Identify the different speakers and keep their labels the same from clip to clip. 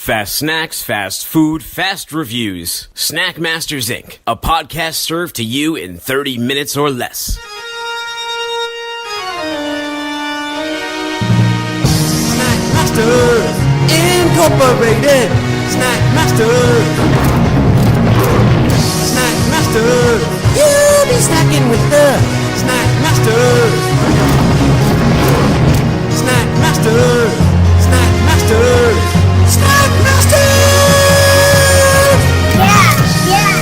Speaker 1: Fast snacks, fast food, fast reviews. Snack Masters Inc., a podcast served to you in 30 minutes or less.
Speaker 2: Snack Masters Incorporated. Snack Masters. Snack Masters. You'll be snacking with the Snack Masters. Snack Masters. Snack Masters. Snack Masters!
Speaker 3: Yeah.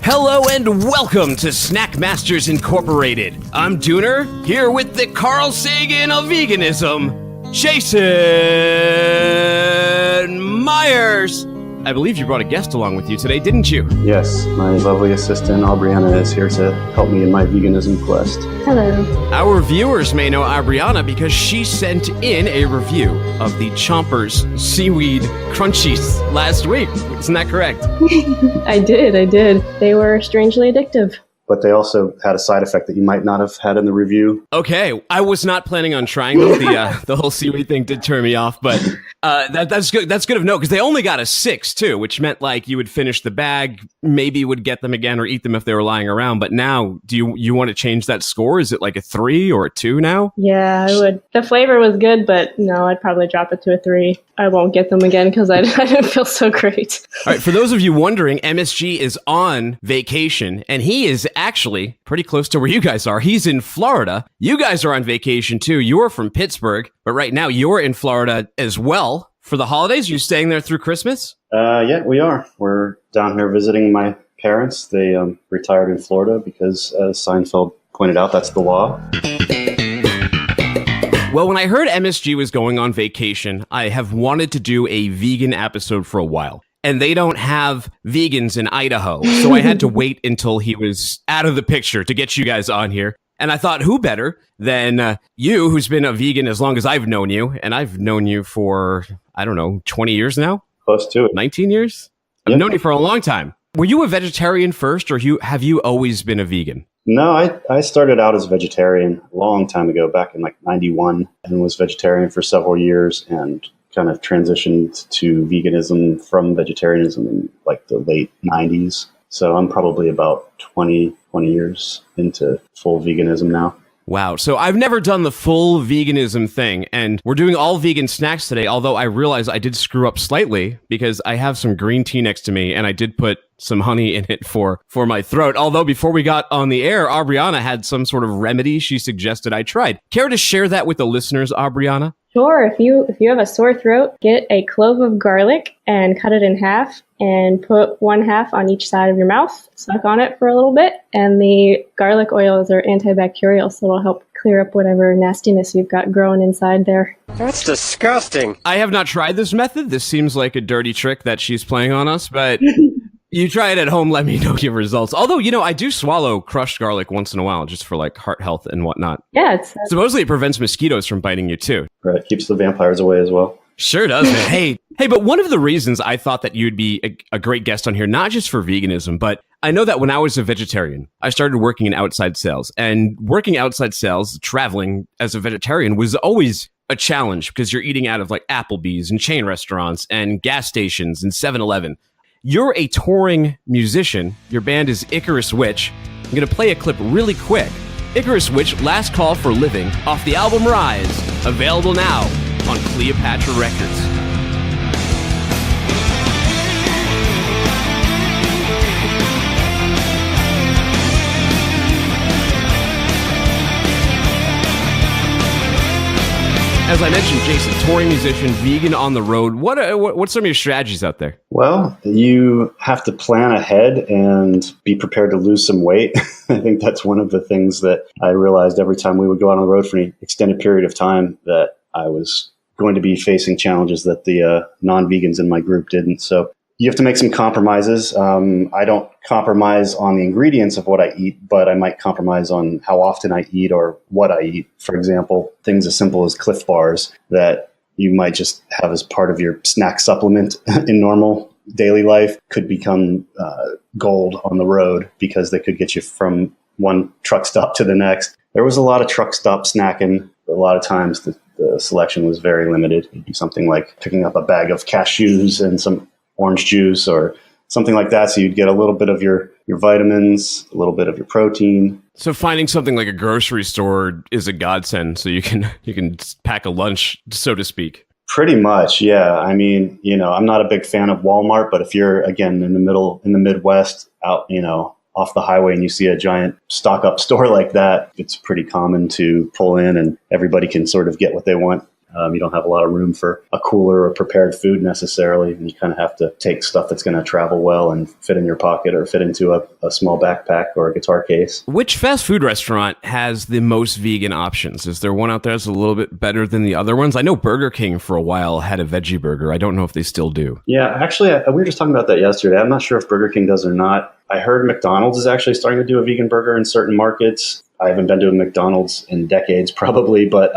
Speaker 1: Hello and welcome to Snack Masters Incorporated. I'm Dooner, here with the Carl Sagan of veganism, Jason Myers. I believe you brought a guest along with you today, didn't you?
Speaker 4: Yes, my lovely assistant Aubrianna is here to help me in my veganism quest.
Speaker 3: Hello.
Speaker 1: Our viewers may know Aubrianna because she sent in a review of the Chompers Seaweed Crunchies last week. Isn't that correct?
Speaker 3: I did. They were strangely addictive.
Speaker 4: But they also had a side effect that you might not have had in the review.
Speaker 1: Okay, I was not planning on trying them. The whole seaweed thing did turn me off, but that's good. That's good of note because they only got a 6 too, which meant like you would finish the bag, maybe would get them again or eat them if they were lying around. But now, do you want to change that score? Is it like a 3 or a 2 now?
Speaker 3: Yeah, I would. The flavor was good, but no, I'd probably drop it to a 3. I won't get them again because I didn't feel so great.
Speaker 1: All right, for those of you wondering, MSG is on vacation, and he is actually pretty close to where you guys are. He's in Florida. You guys are on vacation too. You're from Pittsburgh, but right now you're in Florida as well. For the holidays, you staying there through Christmas?
Speaker 4: Yeah, we are. We're down here visiting my parents. They retired in Florida because, as Seinfeld pointed out, that's the law.
Speaker 1: Well, when I heard MSG was going on vacation, I have wanted to do a vegan episode for a while. And they don't have vegans in Idaho. So I had to wait until he was out of the picture to get you guys on here. And I thought, who better than you, who's been a vegan as long as I've known you. And I've known you for, 20 years now?
Speaker 4: Close to it.
Speaker 1: 19 years? I've known you for a long time. Were you a vegetarian first, or have you always been a vegan?
Speaker 4: No, I started out as a vegetarian a long time ago, back in like 91, and was vegetarian for several years and kind of transitioned to veganism from vegetarianism in like the late 90s. So I'm probably about 20 years into full veganism now.
Speaker 1: Wow. So I've never done the full veganism thing, and we're doing all vegan snacks today, although I realize I did screw up slightly because I have some green tea next to me, and I did put some honey in it for my throat. Although before we got on the air, Aubrianna had some sort of remedy she suggested I tried. Care to share that with the listeners, Aubrianna?
Speaker 3: Sure. If you have a sore throat, get a clove of garlic and cut it in half and put one half on each side of your mouth. Suck on it for a little bit. And the garlic oils are antibacterial, so it'll help clear up whatever nastiness you've got growing inside there.
Speaker 5: That's disgusting.
Speaker 1: I have not tried this method. This seems like a dirty trick that she's playing on us, but you try it at home. Let me know your results. Although, I do swallow crushed garlic once in a while just for like heart health and whatnot.
Speaker 3: Yeah.
Speaker 1: Supposedly it prevents mosquitoes from biting you too.
Speaker 4: Right, keeps the vampires away as well.
Speaker 1: Sure does, man. Hey, but one of the reasons I thought that you'd be a great guest on here, not just for veganism, but I know that when I was a vegetarian, I started working in outside sales. And working outside sales, traveling as a vegetarian was always a challenge because you're eating out of like Applebee's and chain restaurants and gas stations and 7-Eleven. You're a touring musician. Your band is Icarus Witch. I'm going to play a clip really quick. Icarus Witch, Last Call for Living, off the album Rise, available now on Cleopatra Records. As I mentioned, Jason, touring musician, vegan on the road. What's some of your strategies out there?
Speaker 4: Well, you have to plan ahead and be prepared to lose some weight. I think that's one of the things that I realized every time we would go out on the road for an extended period of time, that I was going to be facing challenges that the non-vegans in my group didn't. So you have to make some compromises. I don't compromise on the ingredients of what I eat, but I might compromise on how often I eat or what I eat. For example, things as simple as Cliff Bars that you might just have as part of your snack supplement in normal daily life could become gold on the road because they could get you from one truck stop to the next. There was a lot of truck stop snacking. A lot of times the the selection was very limited. It'd be something like picking up a bag of cashews and some orange juice or something like that. So you'd get a little bit of your vitamins, a little bit of your protein.
Speaker 1: So finding something like a grocery store is a godsend. So you can pack a lunch, so to speak.
Speaker 4: Pretty much, yeah. I mean, I'm not a big fan of Walmart, but if you're, again, in the Midwest, out, off the highway and you see a giant stock up store like that, it's pretty common to pull in and everybody can sort of get what they want. You don't have a lot of room for a cooler or prepared food necessarily. And you kind of have to take stuff that's going to travel well and fit in your pocket or fit into a small backpack or a guitar case.
Speaker 1: Which fast food restaurant has the most vegan options? Is there one out there that's a little bit better than the other ones? I know Burger King for a while had a veggie burger. I don't know if they still do.
Speaker 4: Yeah, actually, we were just talking about that yesterday. I'm not sure if Burger King does or not. I heard McDonald's is actually starting to do a vegan burger in certain markets. I haven't been to a McDonald's in decades probably, but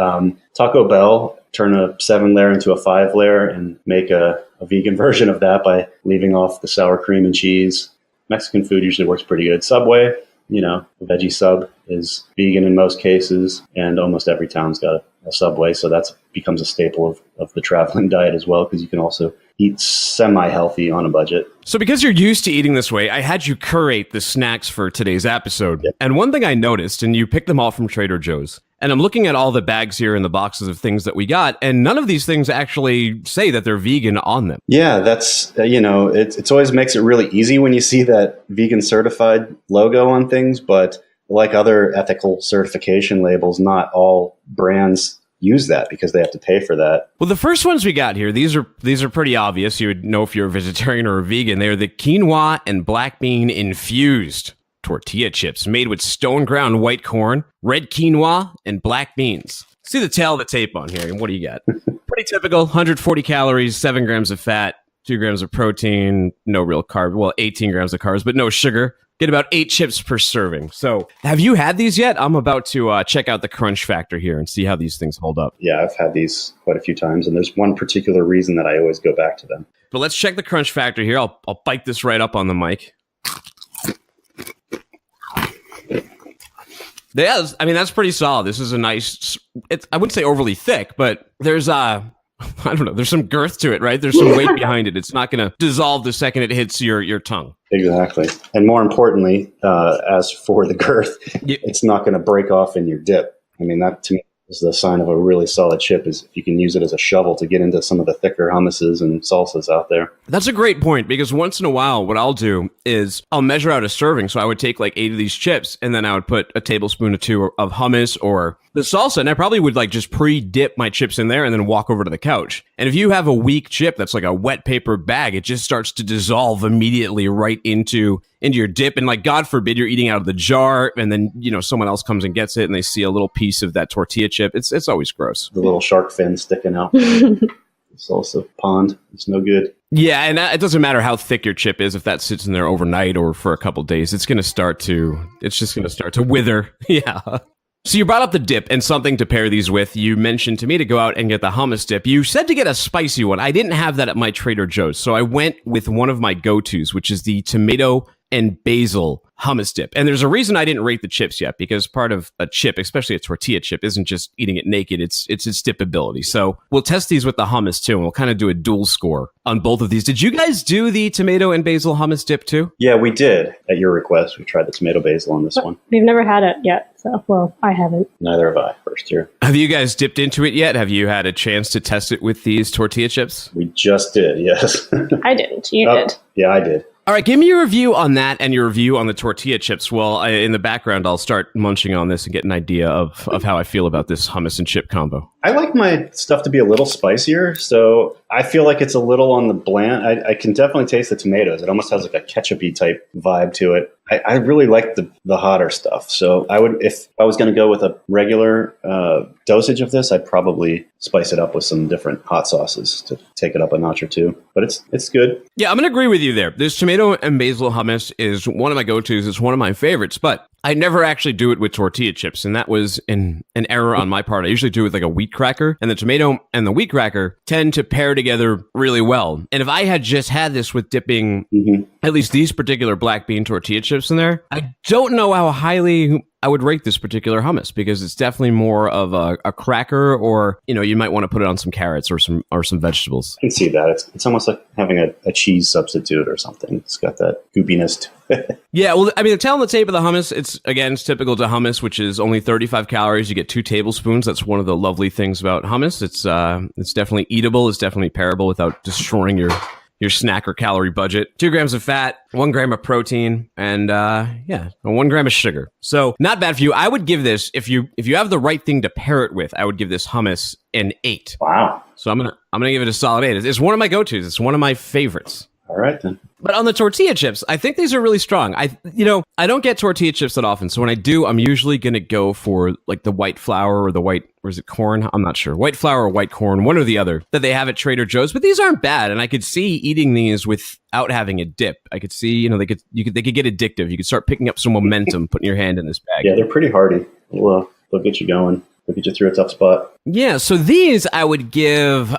Speaker 4: Taco Bell turn a 7-layer into a 5-layer and make a vegan version of that by leaving off the sour cream and cheese. Mexican food usually works pretty good. Subway, the veggie sub is vegan in most cases, and almost every town's got a Subway, so that becomes a staple of the traveling diet as well, because you can also eat semi-healthy on a budget.
Speaker 1: So because you're used to eating this way, I had you curate the snacks for today's episode.
Speaker 4: Yep.
Speaker 1: And one thing I noticed, and you picked them all from Trader Joe's, and I'm looking at all the bags here and the boxes of things that we got, and none of these things actually say that they're vegan on them.
Speaker 4: Yeah, that's, it's always makes it really easy when you see that vegan certified logo on things, but like other ethical certification labels, not all brands use that because they have to pay for that.
Speaker 1: Well, the first ones we got here, these are pretty obvious. You would know if you're a vegetarian or a vegan. They're the Quinoa and Black Bean infused tortilla chips made with stone ground white corn, red quinoa, and black beans. See the tail of the tape on here. And what do you got? Pretty typical, 140 calories, 7 grams of fat, 2 grams of protein, no real carb. Well, 18 grams of carbs, but no sugar. Get about 8 chips per serving. So have you had these yet? I'm about to check out the crunch factor here and see how these things hold up.
Speaker 4: Yeah, I've had these quite a few times, and there's one particular reason that I always go back to them.
Speaker 1: But let's check the crunch factor here. I'll bite this right up on the mic. That's pretty solid. This is a nice, I wouldn't say overly thick, but there's I don't know, there's some girth to it, right? There's some weight behind it. It's not going to dissolve the second it hits your tongue.
Speaker 4: Exactly. And more importantly, as for the girth, it's not going to break off in your dip. I mean, that to me is the sign of a really solid chip, is if you can use it as a shovel to get into some of the thicker hummuses and salsas out there. That's
Speaker 1: a great point, because once in a while, what I'll do is I'll measure out a serving. So I would take like 8 of these chips, and then I would put a tablespoon or 2 of hummus or the salsa, and I probably would like just pre-dip my chips in there and then walk over to the couch. And if you have a weak chip that's like a wet paper bag, it just starts to dissolve immediately right into your dip. And like, God forbid you're eating out of the jar and then, someone else comes and gets it and they see a little piece of that tortilla chip. It's always gross.
Speaker 4: The little shark fin sticking out. Salsa pond. It's no good.
Speaker 1: Yeah, and it doesn't matter how thick your chip is. If that sits in there overnight or for a couple days, it's just going to start to wither. Yeah. So you brought up the dip and something to pair these with. You mentioned to me to go out and get the hummus dip. You said to get a spicy one. I didn't have that at my Trader Joe's, so I went with one of my go-tos, which is the tomato and basil hummus dip. And there's a reason I didn't rate the chips yet, because part of a chip, especially a tortilla chip, isn't just eating it naked, it's its dippability. So we'll test these with the hummus too, and we'll kind of do a dual score on both of these. Did you guys do the tomato and basil hummus dip too?
Speaker 4: Yeah, we did. At your request, we tried the tomato basil on this one.
Speaker 3: We've never had it yet, so, well, I haven't.
Speaker 4: Neither have I, first year.
Speaker 1: Have you guys dipped into it yet? Have you had a chance to test it with these tortilla chips?
Speaker 4: We just did, yes.
Speaker 3: I didn't. You did.
Speaker 4: Yeah, I did.
Speaker 1: All right, give me your review on that and your review on the tortilla chips. Well, in the background, I'll start munching on this and get an idea of how I feel about this hummus and chip combo.
Speaker 4: I like my stuff to be a little spicier, so I feel like it's a little on the bland. I can definitely taste the tomatoes. It almost has like a ketchup-y type vibe to it. I really like the hotter stuff. So I would, if I was going to go with a regular dosage of this, I'd probably spice it up with some different hot sauces to take it up a notch or two. But it's good.
Speaker 1: Yeah, I'm going to agree with you there. This tomato and basil hummus is one of my go-tos. It's one of my favorites, but I never actually do it with tortilla chips, and that was an error on my part. I usually do it with like a wheat cracker, and the tomato and the wheat cracker tend to pair together really well. And if I had just had this with dipping at least these particular black bean tortilla chips in there, I don't know how highly I would rate this particular hummus because it's definitely more of a cracker, or you might want to put it on some carrots or some vegetables.
Speaker 4: I can see that. It's almost like having a cheese substitute or something. It's got that goopiness to it.
Speaker 1: Yeah, well, I mean, the tell on the tape of the hummus, it's typical to hummus, which is only 35 calories. You get 2 tablespoons. That's one of the lovely things about hummus. It's definitely eatable. It's definitely pairable without destroying your snack or calorie budget. 2 grams of fat, 1 gram of protein, and 1 gram of sugar. So not bad for you. I would give this, if you have the right thing to pair it with, I would give this hummus an 8.
Speaker 4: Wow.
Speaker 1: So I'm gonna give it a solid 8. It's one of my go-tos. It's one of my favorites.
Speaker 4: All right, then.
Speaker 1: But on the tortilla chips, I think these are really strong. I don't get tortilla chips that often. So when I do, I'm usually going to go for like the white flour or the white, or is it corn? I'm not sure. White flour or white corn, one or the other, that they have at Trader Joe's. But these aren't bad. And I could see eating these without having a dip. I could see, they could get addictive. You could start picking up some momentum, putting your hand in this bag.
Speaker 4: Yeah, they're pretty hardy. They'll get you going. They'll get you through a tough spot.
Speaker 1: Yeah, so these I would give,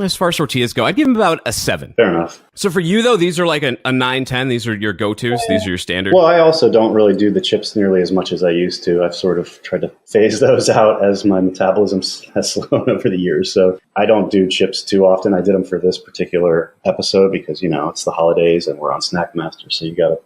Speaker 1: as far as tortillas go, I'd give them about a 7.
Speaker 4: Fair enough.
Speaker 1: So for you, though, these are like a 9, 10. These are your go-tos. These are your standard.
Speaker 4: Well, I also don't really do the chips nearly as much as I used to. I've sort of tried to phase those out as my metabolism has slowed over the years. So I don't do chips too often. I did them for this particular episode because, it's the holidays and we're on Snack Master. So you gotta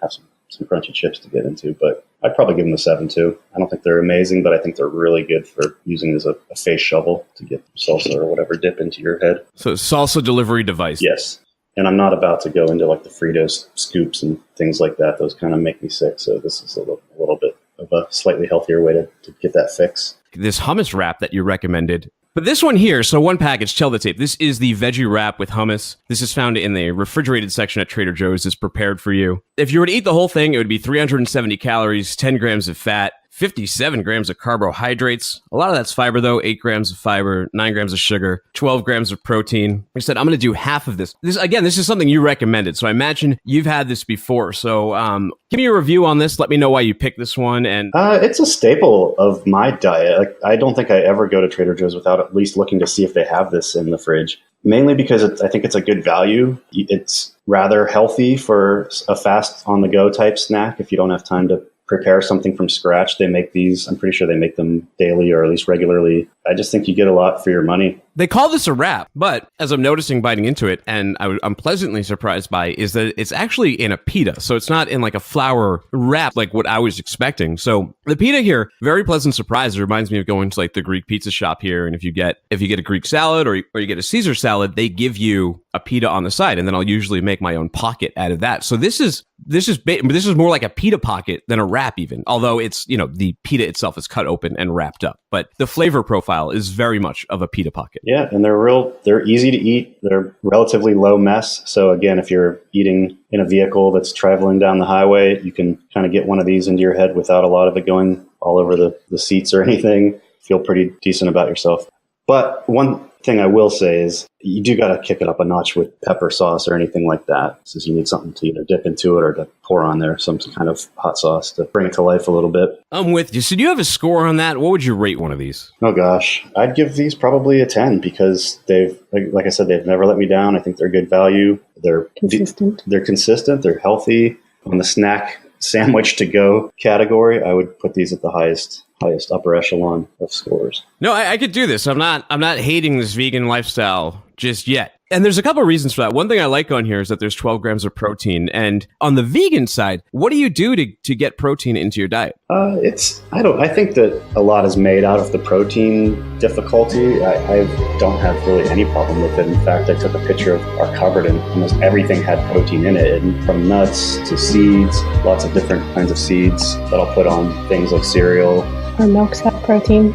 Speaker 4: have some crunchy chips to get into. But I'd probably give them a 7 too. I don't think they're amazing, but I think they're really good for using as a face shovel to get salsa or whatever dip into your head.
Speaker 1: So salsa delivery device.
Speaker 4: Yes. And I'm not about to go into like the Fritos scoops and things like that. Those kind of make me sick. So this is a little bit of a slightly healthier way to get that fix.
Speaker 1: This hummus wrap that you recommended. But this one here, so one package, tell the tape. This is the veggie wrap with hummus. This is found in the refrigerated section at Trader Joe's. It's prepared for you. If you were to eat the whole thing, it would be 370 calories, 10 grams of fat, 57 grams of carbohydrates. A lot of that's fiber, though. 8 grams of fiber, 9 grams of sugar, 12 grams of protein. I said, I'm going to do half of this. This is something you recommended. So I imagine you've had this before. So give me a review on this. Let me know why you picked this one. And
Speaker 4: it's a staple of my diet. I don't think I ever go to Trader Joe's without at least looking to see if they have this in the fridge. Mainly because I think it's a good value. It's rather healthy for a fast on-the-go type snack if you don't have time to prepare something from scratch. They make these, I'm pretty sure they make them daily or at least regularly. I just think you get a lot for your money.
Speaker 1: They call this a wrap, but as I'm noticing biting into it, and I'm pleasantly surprised by, is that it's actually in a pita. So it's not in like a flour wrap like what I was expecting. So the pita here, very pleasant surprise. It reminds me of going to like the Greek pizza shop here. And if you get a Greek salad or you get a Caesar salad, they give you a pita on the side. And then I'll usually make my own pocket out of that. So this is more like a pita pocket than a wrap even. Although it's, the pita itself is cut open and wrapped up. But the flavor profile is very much of a pita pocket.
Speaker 4: Yeah, and they're easy to eat. They're relatively low mess. So again, if you're eating in a vehicle that's traveling down the highway, you can kind of get one of these into your head without a lot of it going all over the seats or anything. Feel pretty decent about yourself. But one thing I will say is you do got to kick it up a notch with pepper sauce or anything like that. Since you need something to either dip into it or to pour on there, some kind of hot sauce to bring it to life a little bit.
Speaker 1: I'm with you. So do you have a score on that? What would you rate one of these?
Speaker 4: Oh gosh, I'd give these probably a 10 because they've, like I said, they've never let me down. I think they're good value. They're consistent. They're consistent. They're healthy. On the snack sandwich to go category, I would put these at the highest upper echelon of scores.
Speaker 1: No, I could do this. I'm not hating this vegan lifestyle just yet. And there's a couple of reasons for that. One thing I like on here is that there's 12 grams of protein. And on the vegan side, what do you do to get protein into your diet?
Speaker 4: I think that a lot is made out of the protein difficulty. I don't have really any problem with it. In fact, I took a picture of our cupboard and almost everything had protein in it. And from nuts to seeds, lots of different kinds of seeds that I'll put on things like cereal.
Speaker 3: Our milks have protein.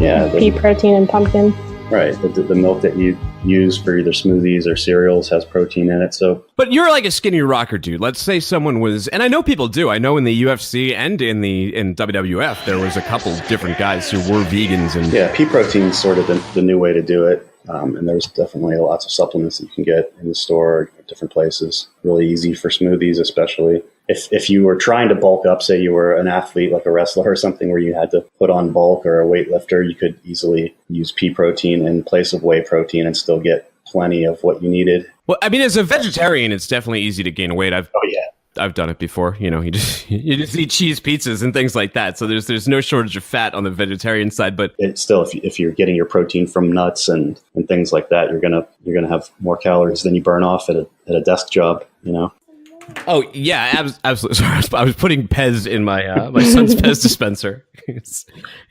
Speaker 4: Yeah.
Speaker 3: Pea protein and pumpkin.
Speaker 4: Right. The milk that you use for either smoothies or cereals has protein in it. So,
Speaker 1: but you're like a skinny rocker, dude. Let's say someone was, and I know people do. I know in the UFC and in WWF, there was a couple different guys who were vegans. And
Speaker 4: yeah, pea protein is sort of the new way to do it. And there's definitely lots of supplements that you can get in the store or different places. Really easy for smoothies, especially. If you were trying to bulk up, say you were an athlete like a wrestler or something where you had to put on bulk, or a weightlifter, you could easily use pea protein in place of whey protein and still get plenty of what you needed.
Speaker 1: Well, I mean, as a vegetarian, it's definitely easy to gain weight. I've done it before. You know, you just eat cheese pizzas and things like that. So there's no shortage of fat on the vegetarian side. But
Speaker 4: it's still, if you're getting your protein from nuts and things like that, you're gonna have more calories than you burn off at a desk job. You know.
Speaker 1: Oh yeah, absolutely. Sorry, I was putting Pez in my my son's Pez dispenser. He's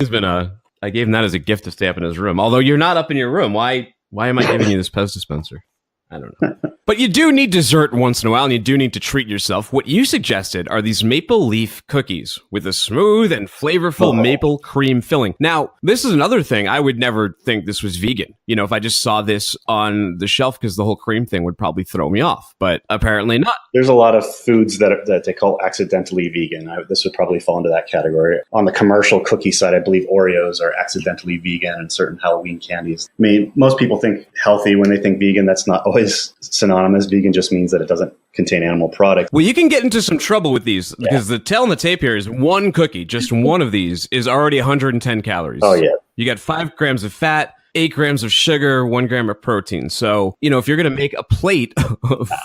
Speaker 1: been I gave him that as a gift to stay up in his room. Although you're not up in your room, why am I giving you this Pez dispenser? I don't know. But you do need dessert once in a while, and you do need to treat yourself. What you suggested are these maple leaf cookies with a smooth and flavorful maple cream filling. Now, this is another thing. I would never think this was vegan. You know, if I just saw this on the shelf, because the whole cream thing would probably throw me off. But apparently not.
Speaker 4: There's a lot of foods that they call accidentally vegan. This would probably fall into that category. On the commercial cookie side, I believe Oreos are accidentally vegan, and certain Halloween candies. I mean, most people think healthy when they think vegan. That's not always synonymous. Vegan just means that it doesn't contain animal product.
Speaker 1: Well, you can get into some trouble with these because the tell on the tape here is one cookie, just one of these is already 110 calories.
Speaker 4: Oh, yeah.
Speaker 1: You got 5 grams of fat, 8 grams of sugar, 1 gram of protein. So, you know, if you're going to make a plate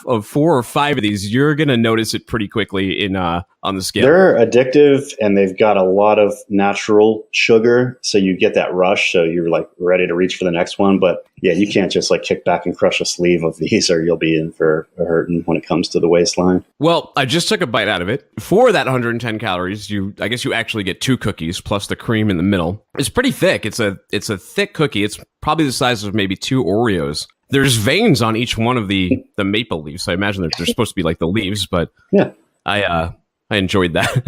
Speaker 1: of 4 or 5 of these, you're going to notice it pretty quickly on the scale.
Speaker 4: They're addictive, and they've got a lot of natural sugar. So you get that rush. So you're like ready to reach for the next one. But yeah, you can't just like kick back and crush a sleeve of these, or you'll be in for a hurting when it comes to the waistline.
Speaker 1: Well, I just took a bite out of it. For that 110 calories, I guess you actually get 2 cookies plus the cream in the middle. It's pretty thick. It's a thick cookie. It's probably the size of maybe 2 Oreos. There's veins on each one of the maple leaves. So I imagine they're supposed to be like the leaves, but
Speaker 4: yeah,
Speaker 1: I enjoyed that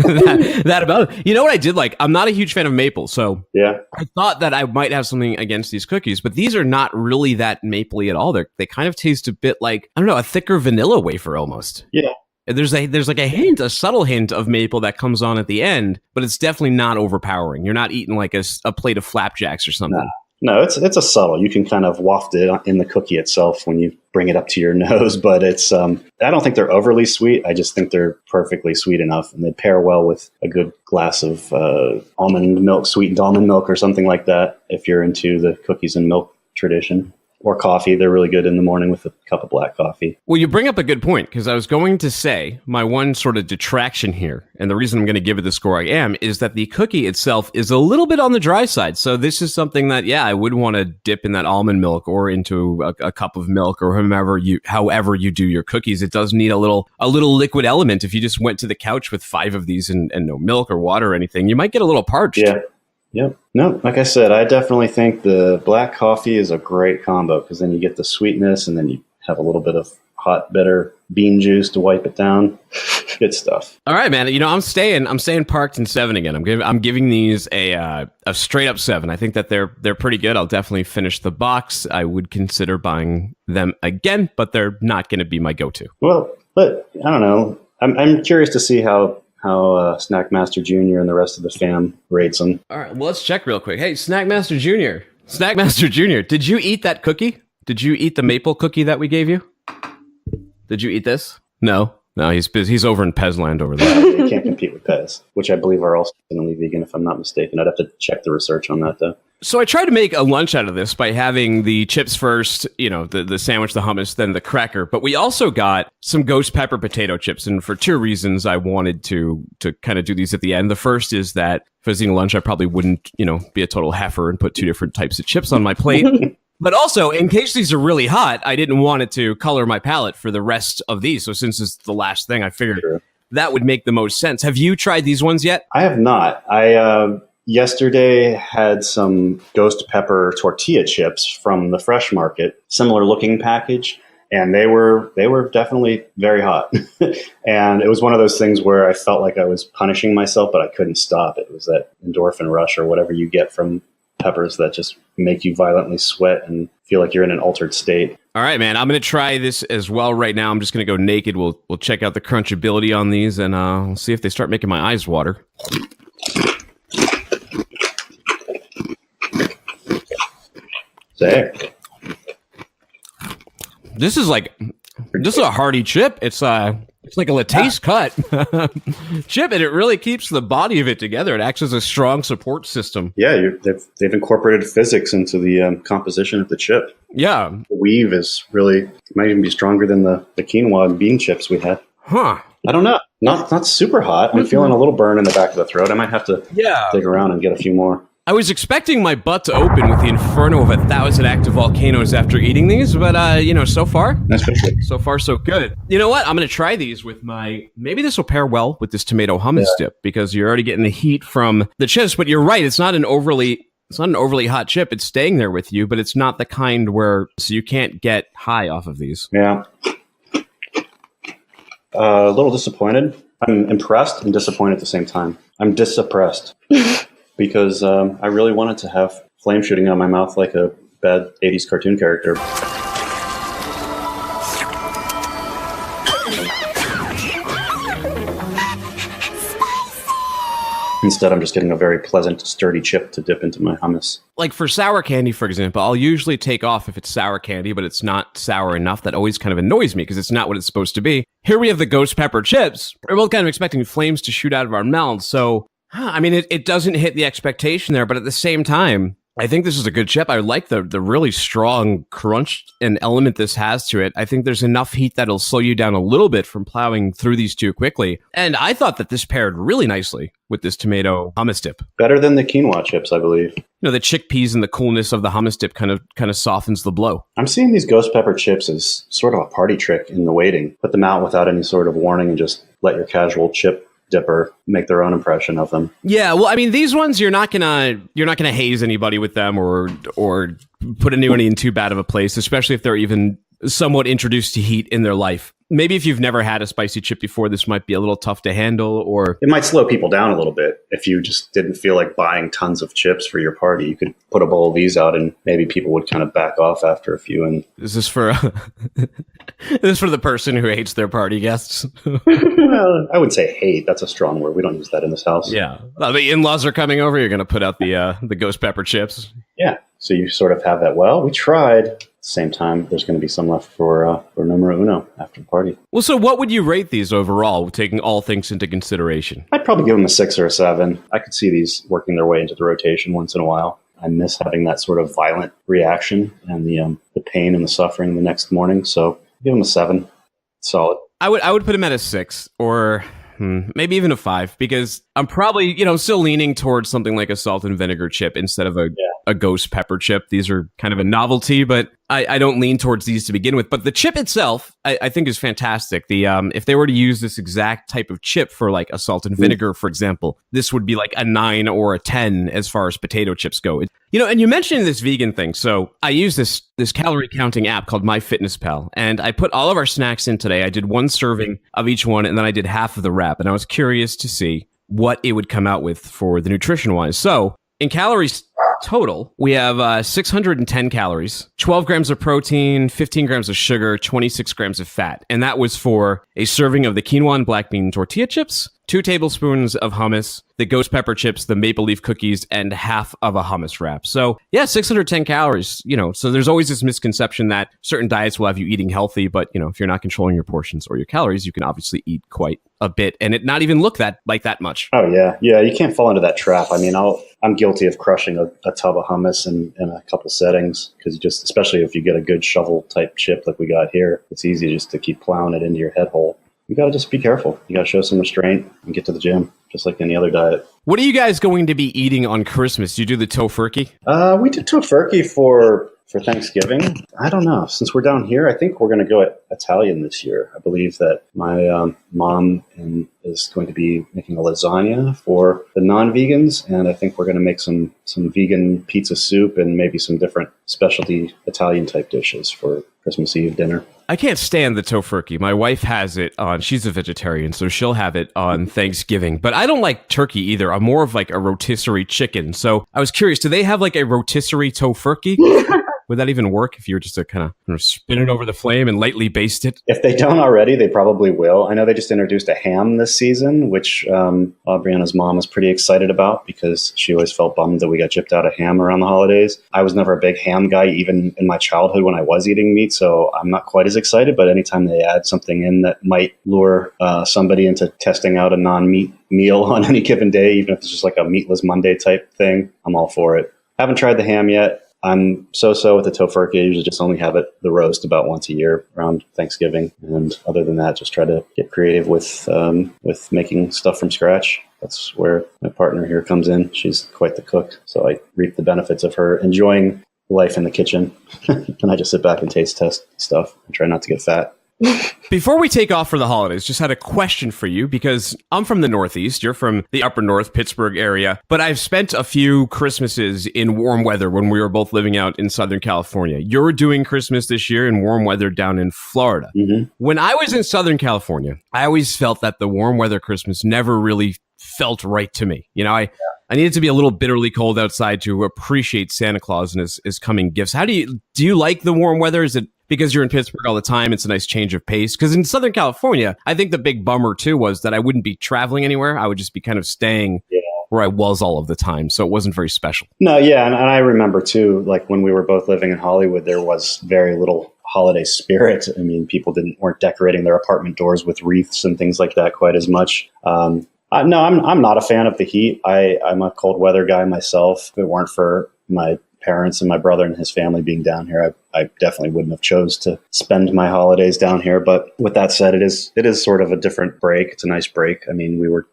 Speaker 1: that about it. You know what I did like? I'm not a huge fan of maple, so
Speaker 4: yeah, I
Speaker 1: thought that I might have something against these cookies, but these are not really that mapley at all. They kind of taste a bit like, I don't know, a thicker vanilla wafer almost.
Speaker 4: Yeah.
Speaker 1: There's like a subtle hint of maple that comes on at the end, but it's definitely not overpowering. You're not eating like a plate of flapjacks or something.
Speaker 4: No, it's a subtle. You can kind of waft it in the cookie itself when you bring it up to your nose, but it's I don't think they're overly sweet. I just think they're perfectly sweet enough, and they pair well with a good glass of almond milk, sweetened almond milk or something like that if you're into the cookies and milk tradition. Or coffee. They're really good in the morning with a cup of black coffee.
Speaker 1: Well, you bring up a good point, because I was going to say my one sort of detraction here, and the reason I'm going to give it the score I am, is that the cookie itself is a little bit on the dry side. So this is something that, I would want to dip in that almond milk or into a cup of milk or however you do your cookies. It does need a little liquid element. If you just went to the couch with 5 of these and no milk or water or anything, you might get a little parched.
Speaker 4: Yeah. Yep. No, like I said, I definitely think the black coffee is a great combo, because then you get the sweetness and then you have a little bit of hot, bitter bean juice to wipe it down. Good stuff.
Speaker 1: All right, man. You know, I'm staying parked in 7 again. I'm giving these a straight up 7. I think that they're pretty good. I'll definitely finish the box. I would consider buying them again, but they're not going to be my go-to.
Speaker 4: Well, but I don't know. I'm curious to see how Snackmaster Jr. and the rest of the fam rates them.
Speaker 1: All right, well, let's check real quick. Hey, Snackmaster Jr., did you eat that cookie? Did you eat the maple cookie that we gave you? Did you eat this? No, he's busy. He's over in Pezland over there.
Speaker 4: You can't compete with Pez, which I believe are also vegan, if I'm not mistaken. I'd have to check the research on that, though.
Speaker 1: So I tried to make a lunch out of this by having the chips first, the sandwich, the hummus, then the cracker. But we also got some ghost pepper potato chips. And for 2 reasons, I wanted to kind of do these at the end. The first is that if I was eating lunch, I probably wouldn't, be a total heifer and put 2 different types of chips on my plate. But also, in case these are really hot, I didn't want it to color my palate for the rest of these. So since it's the last thing, I figured that would make the most sense. Have you tried these ones yet?
Speaker 4: I have not. I yesterday had some ghost pepper tortilla chips from the Fresh Market, similar looking package, and they were definitely very hot. And it was one of those things where I felt like I was punishing myself, but I couldn't stop. It was that endorphin rush or whatever you get from peppers that just make you violently sweat and feel like you're in an altered state.
Speaker 1: All right, man. I'm going to try this as well right now. I'm just going to go naked. We'll check out the crunchability on these, and we'll see if they start making my eyes water.
Speaker 4: There.
Speaker 1: This is a hearty chip. It's like a lattice cut chip, and it really keeps the body of it together. It acts as a strong support system.
Speaker 4: Yeah, they've incorporated physics into the composition of the chip.
Speaker 1: Yeah.
Speaker 4: The weave is really, might even be stronger than the quinoa and bean chips we had.
Speaker 1: Huh.
Speaker 4: I don't know. Not super hot. I'm feeling a little burn in the back of the throat. I might have to dig around and get a few more.
Speaker 1: I was expecting my butt to open with the inferno of 1,000 active volcanoes after eating these, but, so far, so far so good. You know what? I'm going to try these with maybe this will pair well with this tomato hummus dip, because you're already getting the heat from the chips, but you're right. It's not an overly hot chip. It's staying there with you, but it's not the kind so you can't get high off of these.
Speaker 4: Yeah. A little disappointed. I'm impressed and disappointed at the same time. I'm disoppressed. Because I really wanted to have flame shooting out of my mouth like a bad 80s cartoon character. Instead, I'm just getting a very pleasant, sturdy chip to dip into my hummus.
Speaker 1: Like for sour candy, for example, I'll usually take off if it's sour candy, but it's not sour enough. That always kind of annoys me because it's not what it's supposed to be. Here we have the ghost pepper chips. We're both kind of expecting flames to shoot out of our mouths, so... I mean, it doesn't hit the expectation there, but at the same time, I think this is a good chip. I like the really strong crunch and element this has to it. I think there's enough heat that'll slow you down a little bit from plowing through these too quickly. And I thought that this paired really nicely with this tomato hummus dip.
Speaker 4: Better than the quinoa chips, I believe.
Speaker 1: The chickpeas and the coolness of the hummus dip kind of softens the blow.
Speaker 4: I'm seeing these ghost pepper chips as sort of a party trick in the waiting. Put them out without any sort of warning and just let your casual chip dipper make their own impression of them.
Speaker 1: Yeah, well, I mean, these ones you're not gonna haze anybody with them or put anybody in too bad of a place, especially if they're even somewhat introduced to heat in their life. Maybe if you've never had a spicy chip before, this might be a little tough to handle, or...
Speaker 4: It might slow people down a little bit. If you just didn't feel like buying tons of chips for your party, you could put a bowl of these out and maybe people would kind of back off after a few. And
Speaker 1: is this for the person who hates their party guests?
Speaker 4: Well, I would say hate. That's a strong word. We don't use that in this house.
Speaker 1: Yeah. The in-laws are coming over. You're going to put out the ghost pepper chips.
Speaker 4: Yeah. So you sort of have that, well, we tried. At the same time, there's going to be some left for numero uno after the party.
Speaker 1: Well, so what would you rate these overall, taking all things into consideration?
Speaker 4: I'd probably give them a 6 or a 7. I could see these working their way into the rotation once in a while. I miss having that sort of violent reaction and the pain and the suffering the next morning. So give them a 7. Solid.
Speaker 1: I would put them at a 6 or... maybe even a 5, because I'm probably, still leaning towards something like a salt and vinegar chip instead of a ghost pepper chip. These are kind of a novelty, but I don't lean towards these to begin with. But the chip itself, I think is fantastic. If they were to use this exact type of chip for like a salt and vinegar, for example, this would be like a 9 or a 10 as far as potato chips go. And you mentioned this vegan thing. So I use this calorie counting app called MyFitnessPal, and I put all of our snacks in today. I did 1 serving of each one, and then I did half of the wrap. And I was curious to see what it would come out with for the nutrition wise. So in calories total, we have 610 calories, 12 grams of protein, 15 grams of sugar, 26 grams of fat. And that was for a serving of the Quinoa and Black Bean tortilla chips, 2 tablespoons of hummus, the ghost pepper chips, the maple leaf cookies, and half of a hummus wrap. So yeah, 610 calories, so there's always this misconception that certain diets will have you eating healthy, but if you're not controlling your portions or your calories, you can obviously eat quite a bit and it not even look that much.
Speaker 4: Oh yeah. Yeah. You can't fall into that trap. I mean, I'm guilty of crushing a tub of hummus in a couple settings because especially if you get a good shovel type chip like we got here, it's easy just to keep plowing it into your head hole. You got to just be careful. You got to show some restraint and get to the gym, just like any other diet.
Speaker 1: What are you guys going to be eating on Christmas? Do you do the tofurkey?
Speaker 4: We did tofurkey for Thanksgiving. I don't know. Since we're down here, I think we're going to go Italian this year. I believe that my mom is going to be making a lasagna for the non-vegans, and I think we're going to make some vegan pizza soup and maybe some different specialty Italian type dishes for Christmas Eve dinner.
Speaker 1: I can't stand the tofurkey. My wife has it on, she's a vegetarian, so she'll have it on Thanksgiving. But I don't like turkey either. I'm more of like a rotisserie chicken. So I was curious, do they have like a rotisserie tofurkey? Would that even work if you were just to kind of spin it over the flame and lightly baste it?
Speaker 4: If they don't already, they probably will. I know they just introduced a ham this season, which Aubrianna's mom is pretty excited about because she always felt bummed that we got gypped out of ham around the holidays. I was never a big ham guy, even in my childhood when I was eating meat, so I'm not quite as excited. But anytime they add something in that might lure somebody into testing out a non-meat meal on any given day, even if it's just like a meatless Monday type thing, I'm all for it. Haven't tried the ham yet. I'm so-so with the tofurkey. I usually just only have the roast about once a year around Thanksgiving. And other than that, just try to get creative with making stuff from scratch. That's where my partner here comes in. She's quite the cook. So I reap the benefits of her enjoying life in the kitchen. And I just sit back and taste test stuff and try not to get fat.
Speaker 1: Before we take off for the holidays, just had a question for you because I'm from the Northeast. You're from the upper North, Pittsburgh area. But I've spent a few Christmases in warm weather when we were both living out in Southern California. You're doing Christmas this year in warm weather down in Florida.
Speaker 4: Mm-hmm.
Speaker 1: When I was in Southern California, I always felt that the warm weather Christmas never really felt right to me. You know, I needed to be a little bitterly cold outside to appreciate Santa Claus and his coming gifts. Do you like the warm weather? Is it because you're in Pittsburgh all the time, it's a nice change of pace? Because in Southern California, I think the big bummer, too, was that I wouldn't be traveling anywhere. I would just be kind of staying where I was all of the time. So it wasn't very special.
Speaker 4: No, yeah. And I remember, too, like when we were both living in Hollywood, there was very little holiday spirit. I mean, people weren't decorating their apartment doors with wreaths and things like that quite as much. No, I'm not a fan of the heat. I'm a cold weather guy myself. If it weren't for my parents and my brother and his family being down here, I definitely wouldn't have chose to spend my holidays down here. But with that said, it is sort of a different break. It's a nice break. I mean, we were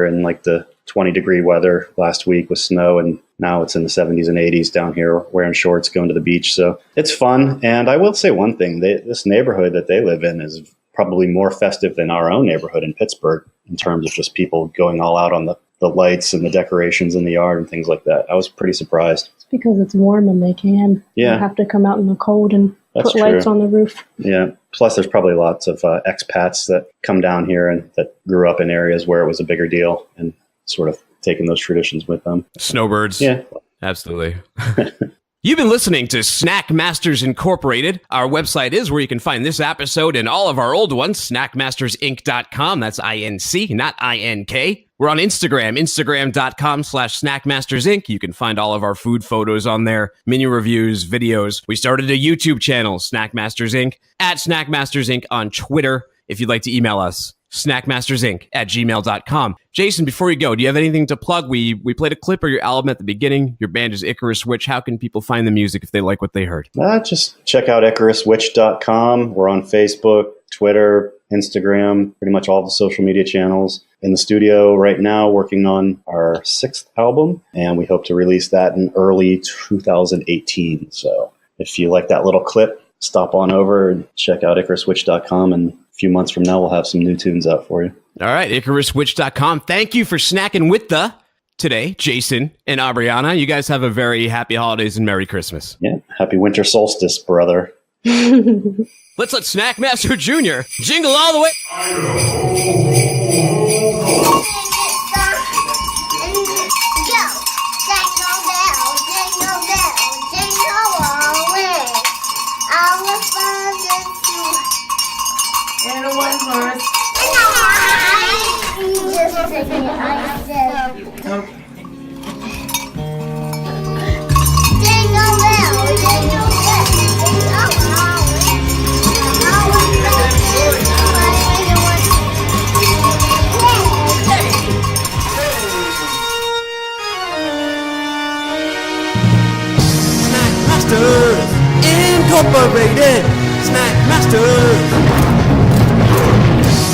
Speaker 4: in like the 20-degree weather last week with snow, and now it's in the 70s and 80s down here, wearing shorts, going to the beach. So it's fun. And I will say one thing, this neighborhood that they live in is probably more festive than our own neighborhood in Pittsburgh in terms of just people going all out on the lights and the decorations in the yard and things like that. I was pretty surprised.
Speaker 3: It's because it's warm and they can.
Speaker 4: Yeah.
Speaker 3: They have to come out in the cold and
Speaker 4: That's
Speaker 3: put lights
Speaker 4: true.
Speaker 3: on the roof.
Speaker 4: Yeah. Plus, there's probably lots of expats that come down here and that grew up in areas where it was a bigger deal and sort of taking those traditions with them.
Speaker 1: Snowbirds.
Speaker 4: Yeah.
Speaker 1: Absolutely. You've been listening to Snack Masters Incorporated. Our website is where you can find this episode and all of our old ones, snackmastersinc.com. That's INC, not INK. We're on Instagram, instagram.com/snackmastersinc. You can find all of our food photos on there, menu reviews, videos. We started a YouTube channel, Snack Masters Inc., at Snack Masters Inc. on Twitter. If you'd like to email us, snackmastersinc@gmail.com. Jason, before you go, do you have anything to plug? We played a clip of your album at the beginning. Your band is Icarus Witch. How can people find the music if they like what they heard?
Speaker 4: Just check out IcarusWitch.com. We're on Facebook, Twitter, Instagram, pretty much all the social media channels. In the studio right now, working on our 6th album, and we hope to release that in early 2018. So if you like that little clip, stop on over and check out IcarusWitch.com, and a few months from now, we'll have some new tunes out for you.
Speaker 1: All right, IcarusWitch.com. Thank you for snacking with today, Jason and Aubrianna. You guys have a very happy holidays and Merry Christmas.
Speaker 4: Yeah, happy winter solstice, brother.
Speaker 1: Let's let Snackmaster Jr. jingle all the way.
Speaker 2: And a one horse. Okay.
Speaker 5: Jingle bell, jingle bell, jingle all the way. All the
Speaker 2: Snack Masters Incorporated. Snack Masters.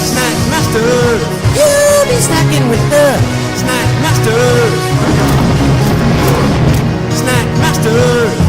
Speaker 2: Snack Masters. You'll be snacking with the Snack Masters. Snack Masters.